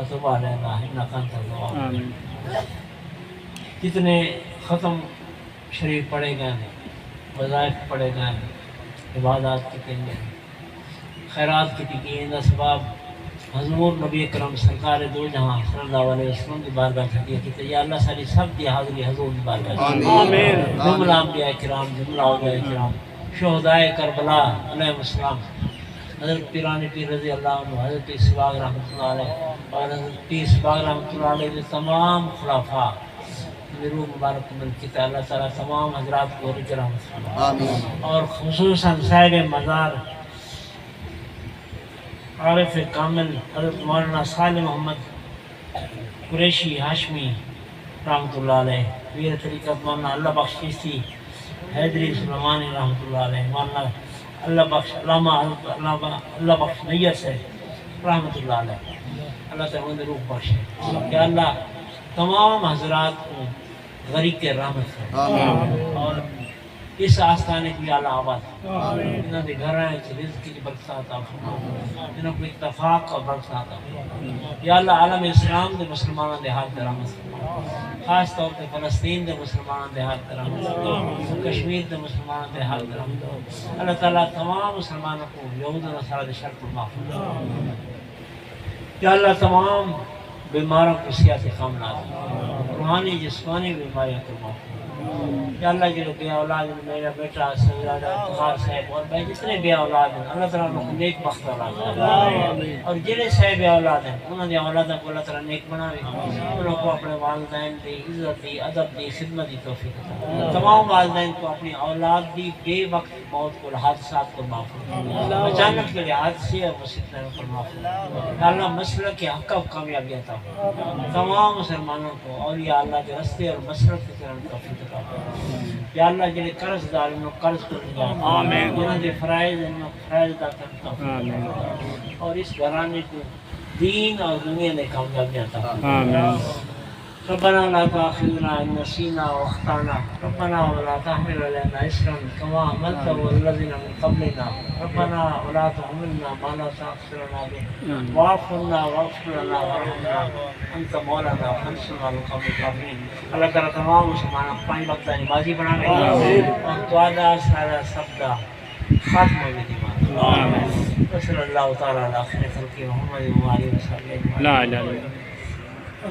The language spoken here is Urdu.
وتب علينا انك انت التواب. جتنے ختم شریف پڑھے گئے ہیں، وظائف پڑھے گئے ہیں، عبادات کی گئے ہیں، خیرات کی گئے ہیں، اسباب حضور نبی کرم سرکار دو جہاں صلی اللہ علیہ وسلم کی بارگاہ چھٹی کی یا اللہ ساری سب کی حاضری حضور کی بارگاہ آمین. جملہ انبیاء کرام، جملہ اولیاء کرام، شہدائے کربلا علیہ السلام، حضرت پیرانی پیر رضی اللہ عنہ، حضرت اسباغ رحمۃ اللہ علیہ اور حضرت پیر اسباغ رحمۃ اللہ علیہ کے تمام خلفاء روح مبارک ملکی اللہ تعالیٰ تمام حضرات کو رحمت آمین. اور خصوصاً صاحب مزار عارف کامل حضرت مولانا صالح محمد قریشی ہاشمی رحمۃ اللہ علیہ، ویر طریقت مولانا اللہ بخش چشتی حیدری سلیمانی رحمۃ اللہ علیہ، مولانا اللہ بخش علامہ اللہ بخش نیت سے رحمۃ اللہ علیہ، اللہ تعالیٰ انہیں روح بخشے کہ اللہ تمام حضرات کو غریق کے رحمت ہے اور اس آستانے کی اعلیٰ آباد انہوں نے گھر آئے کہ رزق کی برکات آفرما، انہوں کو اتفاق اور برکات آفرما یا اللہ. عالم اسلام دے مسلمانوں دے حال دے رحمت فرما، خاص طور پہ فلسطین دے مسلمانوں دے حال دے رحمت فرما، کشمیر دے مسلمانوں دے حال دے رحمت فرما. اللہ تعالیٰ تمام مسلمانوں کو یہود و نصارہ دے شر کو معاف فرما یا اللہ. تمام بیماروں کو صحت کاملہ دے، روحانی جسمانی بیماریوں کو معاف فرما یا اللہ. جو بے اولاد ہیں، میرا بیٹا سیدہ افتخار صاحب اور میں جتنے بے اولاد ہیں اللہ تعالیٰ ان کو نیک بخت اولاد ہے اور جنہیں صاحب اولاد ہیں انہوں نے اولادوں کو اللہ تعالیٰ نیک بناوے، انہوں کو اپنے والدین دی عزت دی، ادب دی، خدمت دی توفیق عطا. تمام والدین کو اپنی اولاد دی بے وقت موت کو حادثات کو معاف فرما، اچانک کے حادثے اور مصیبتوں کو معاف فرما یا اللہ. مسلک کے حق و کامیابی عطا تمام مسلمانوں کو اور یا اللہ کے رستے اور مسلک کے طرح توفیق عطا یا اللہ. جنہیں قرض دار انہوں قرض کو دیا آمین، جنہوں نے فرائض انہوں فرائض عطا کرتا اور اس گھرانے کو دین اور دنیا میں کامیابی عطا آمین. ربنا لا تؤاخذنا إن نسينا وأخطأنا ربنا ولا تحمل علينا إصرا كما حملته على الذين من قبلنا ربنا ولا تحملنا ما لا طاقة لنا به واعف عنا واغفر لنا وارحمنا أنت مولانا فانصرنا على القوم الكافرين. اللہ تعالیٰ تمام مسلمانوں کو پانچ وقت نمازی بنانے اور دعا سارا سبدا خاتمہ بھی دیمان صلی اللہ تعالیٰ علیہ خیر خلق محمد و آلہ وصحبہ. لا الہ الا اللہ.